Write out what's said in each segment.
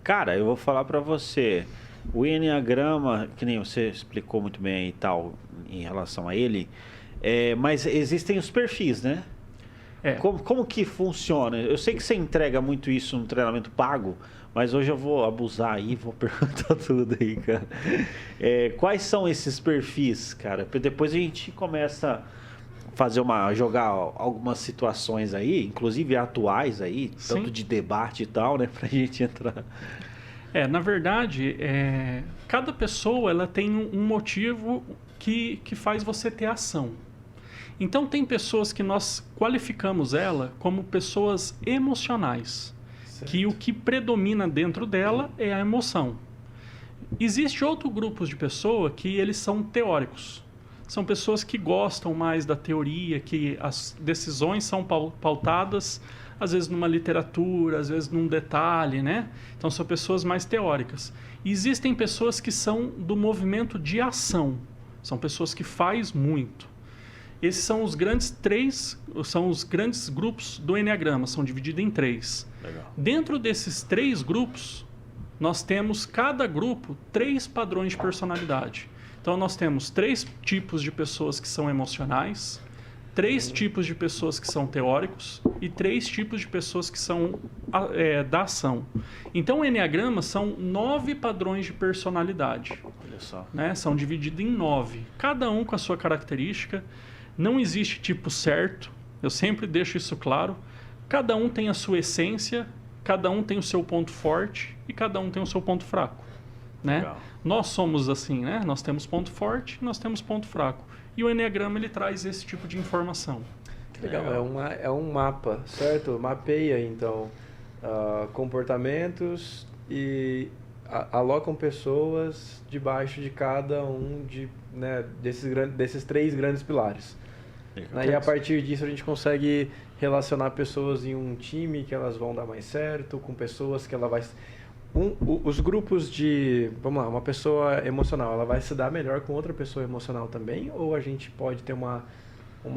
Cara, eu vou falar pra você, o Enneagrama, que nem você explicou muito bem aí e tal, em relação a ele, mas existem os perfis, né? É, Como que funciona? Eu sei que você entrega muito isso no treinamento pago, mas hoje eu vou abusar aí, vou perguntar tudo aí, cara. Quais são esses perfis, cara? Porque depois a gente começa a jogar algumas situações aí, inclusive atuais aí, tanto sim. de debate e tal, né, pra gente entrar. Na verdade, cada pessoa ela tem um motivo que faz você ter ação. Então, tem pessoas que nós qualificamos ela como pessoas emocionais, que o Certo. que predomina dentro dela é a emoção. Existe outro grupo de pessoa que eles são teóricos. São pessoas que gostam mais da teoria, que as decisões são pautadas, às vezes numa literatura, às vezes num detalhe, né? Então são pessoas mais teóricas. E existem pessoas que são do movimento de ação. São pessoas que faz muito. Esses são os grandes grupos do Enneagrama, são divididos em 3. Legal. Dentro desses 3 grupos, nós temos, cada grupo, 3 padrões de personalidade. Então, nós temos 3 tipos de pessoas que são emocionais, 3 tipos de pessoas que são teóricos e 3 tipos de pessoas que são da ação. Então, o Enneagrama são 9 padrões de personalidade. Olha só. Né? São divididos em 9, cada um com a sua característica. Não existe tipo certo, eu sempre deixo isso claro. Cada um tem a sua essência, cada um tem o seu ponto forte e cada um tem o seu ponto fraco. Né? Legal. Nós somos assim, né? Nós temos ponto forte, nós temos ponto fraco. E o Enneagrama ele traz esse tipo de informação. Que legal, é um mapa, certo? Mapeia, então, comportamentos e alocam pessoas debaixo de cada um desses 3 grandes pilares. Legal. E a partir disso a gente consegue relacionar pessoas em um time que elas vão dar mais certo, com pessoas que ela vai... os grupos de... Vamos lá, uma pessoa emocional, ela vai se dar melhor com outra pessoa emocional também? Ou a gente pode ter uma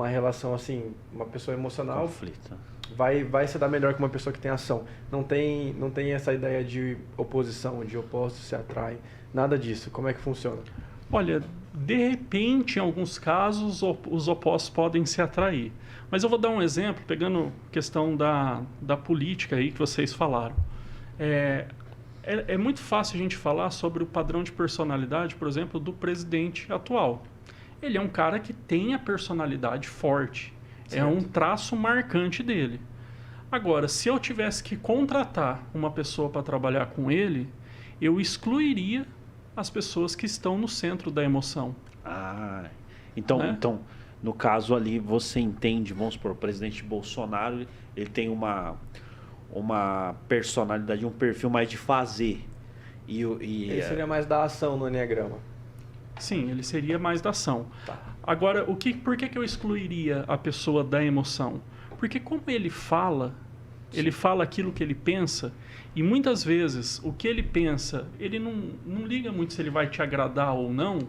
relação assim, uma pessoa emocional Conflito. vai se dar melhor com uma pessoa que tem ação? Não tem essa ideia de oposição, de opostos se atraem, nada disso. Como é que funciona? Olha, de repente, em alguns casos, os opostos podem se atrair. Mas eu vou dar um exemplo, pegando a questão da política aí que vocês falaram. É muito fácil a gente falar sobre o padrão de personalidade, por exemplo, do presidente atual. Ele é um cara que tem a personalidade forte. Certo. É um traço marcante dele. Agora, se eu tivesse que contratar uma pessoa para trabalhar com ele, eu excluiria as pessoas que estão no centro da emoção. Então, Né? então, no caso ali, você entende, vamos supor, o presidente Bolsonaro, ele tem uma personalidade, um perfil mais de fazer. Ele seria mais da ação no Enneagrama. Sim, ele seria mais da ação. Tá. Agora, por que eu excluiria a pessoa da emoção? Porque como ele fala aquilo que ele pensa, e muitas vezes o que ele pensa, ele não liga muito se ele vai te agradar ou não,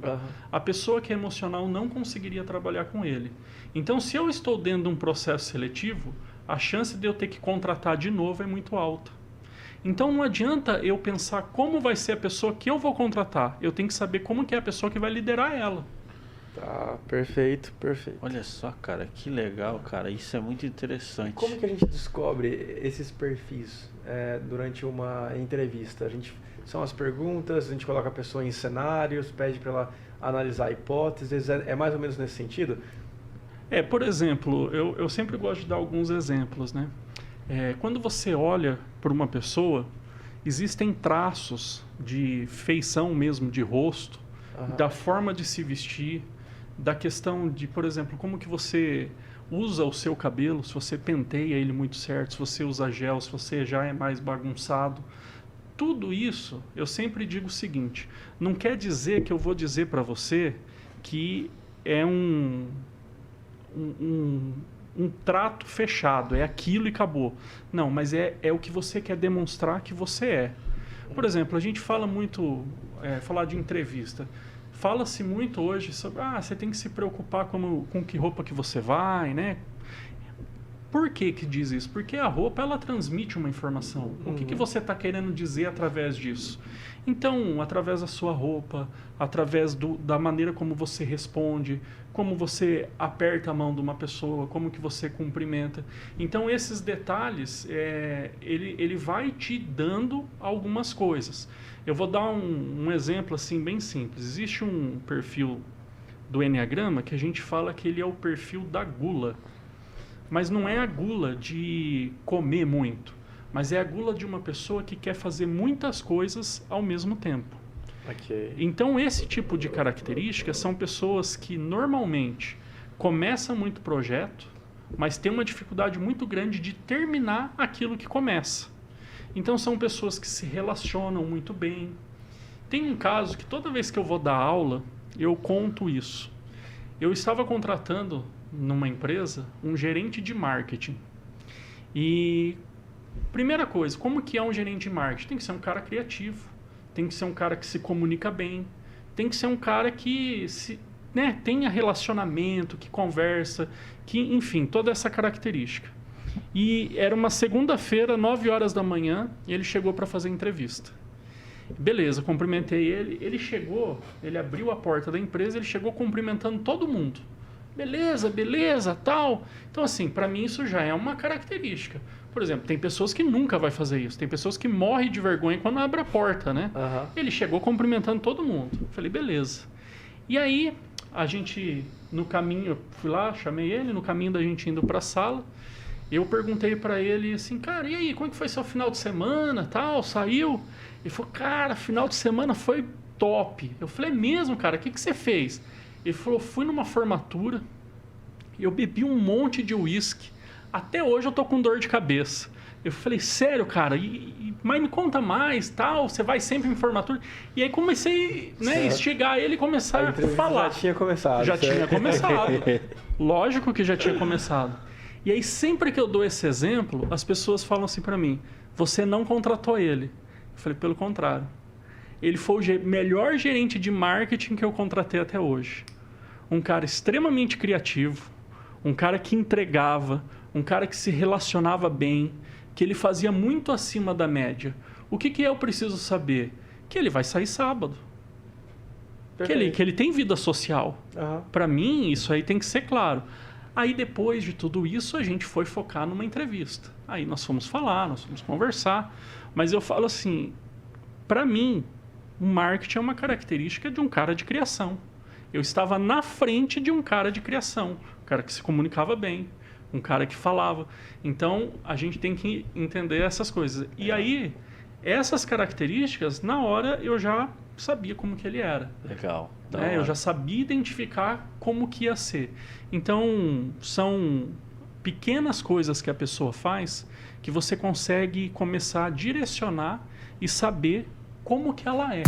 a pessoa que é emocional não conseguiria trabalhar com ele. Então, se eu estou dentro de um processo seletivo, a chance de eu ter que contratar de novo é muito alta. Então, não adianta eu pensar como vai ser a pessoa que eu vou contratar. Eu tenho que saber como que é a pessoa que vai liderar ela. Tá, perfeito. Olha só, cara, que legal, cara. Isso é muito interessante. Como que a gente descobre esses perfis durante uma entrevista? São as perguntas, a gente coloca a pessoa em cenários, pede para ela analisar hipóteses, é mais ou menos nesse sentido? Por exemplo, eu sempre gosto de dar alguns exemplos, né? Quando você olha para uma pessoa, existem traços de feição mesmo, de rosto, da forma de se vestir, da questão de, por exemplo, como que você usa o seu cabelo, se você penteia ele muito certo, se você usa gel, se você já é mais bagunçado. Tudo isso, eu sempre digo o seguinte, não quer dizer que eu vou dizer para você que é um trato fechado, é aquilo e acabou. Não, mas é o que você quer demonstrar que você é. Por exemplo, a gente fala muito, falar de entrevista, fala-se muito hoje sobre, você tem que se preocupar com que roupa que você vai, né? Por que que diz isso? Porque a roupa, ela transmite uma informação. O que que você está querendo dizer através disso? Então, através da sua roupa, através da maneira como você responde, como você aperta a mão de uma pessoa, como que você cumprimenta. Então, esses detalhes, ele vai te dando algumas coisas. Eu vou dar um exemplo assim bem simples. Existe um perfil do Enneagrama que a gente fala que ele é o perfil da gula. Mas não é a gula de comer muito, mas é a gula de uma pessoa que quer fazer muitas coisas ao mesmo tempo. Ok. Então, esse tipo de características são pessoas que normalmente começam muito projeto, mas têm uma dificuldade muito grande de terminar aquilo que começa. Então, são pessoas que se relacionam muito bem. Tem um caso que toda vez que eu vou dar aula, eu conto isso. Eu estava contratando numa empresa um gerente de marketing. E primeira coisa, como que é um gerente de marketing? Tem que ser um cara criativo, tem que ser um cara que se comunica bem, tem que ser um cara que tenha relacionamento, que conversa, que, enfim, toda essa característica. E era uma segunda-feira, 9 horas da manhã, e ele chegou para fazer entrevista. Beleza, cumprimentei ele. Ele chegou, ele abriu a porta da empresa, ele chegou cumprimentando todo mundo. Beleza, tal. Então, assim, para mim isso já é uma característica. Por exemplo, tem pessoas que nunca vai fazer isso. Tem pessoas que morrem de vergonha quando abre a porta, né? Uhum. Ele chegou cumprimentando todo mundo. Falei, beleza. E aí, a gente, no caminho, fui lá, chamei ele, no caminho da gente indo para a sala, eu perguntei para ele assim, cara, e aí, como é que foi seu final de semana, tal, saiu? Ele falou, cara, final de semana foi top. Eu falei, é mesmo, cara, o que você fez? Ele falou, fui numa formatura, eu bebi um monte de uísque, até hoje eu tô com dor de cabeça. Eu falei, sério, cara, mas me conta mais, tal, você vai sempre em formatura? E aí comecei, né, instigar ele e começar a falar. Já tinha começado. Já tinha começado. Lógico que já tinha começado. E aí sempre que eu dou esse exemplo, as pessoas falam assim pra mim, você não contratou ele. Eu falei, pelo contrário. Ele foi o melhor gerente de marketing que eu contratei até hoje. Um cara extremamente criativo, um cara que entregava, um cara que se relacionava bem, que ele fazia muito acima da média. O que eu preciso saber? Que ele vai sair sábado. Que ele tem vida social. Uhum. Para mim, isso aí tem que ser claro. Aí, depois de tudo isso, a gente foi focar numa entrevista. Aí nós fomos falar, nós fomos conversar. Mas eu falo assim, para mim, o marketing é uma característica de um cara de criação. Eu estava na frente de um cara de criação. Um cara que se comunicava bem, um cara que falava. Então, a gente tem que entender essas coisas. E aí, essas características, na hora, eu já sabia como que ele era. Legal. Eu já sabia identificar como que ia ser. Então, são pequenas coisas que a pessoa faz que você consegue começar a direcionar e saber como que ela é.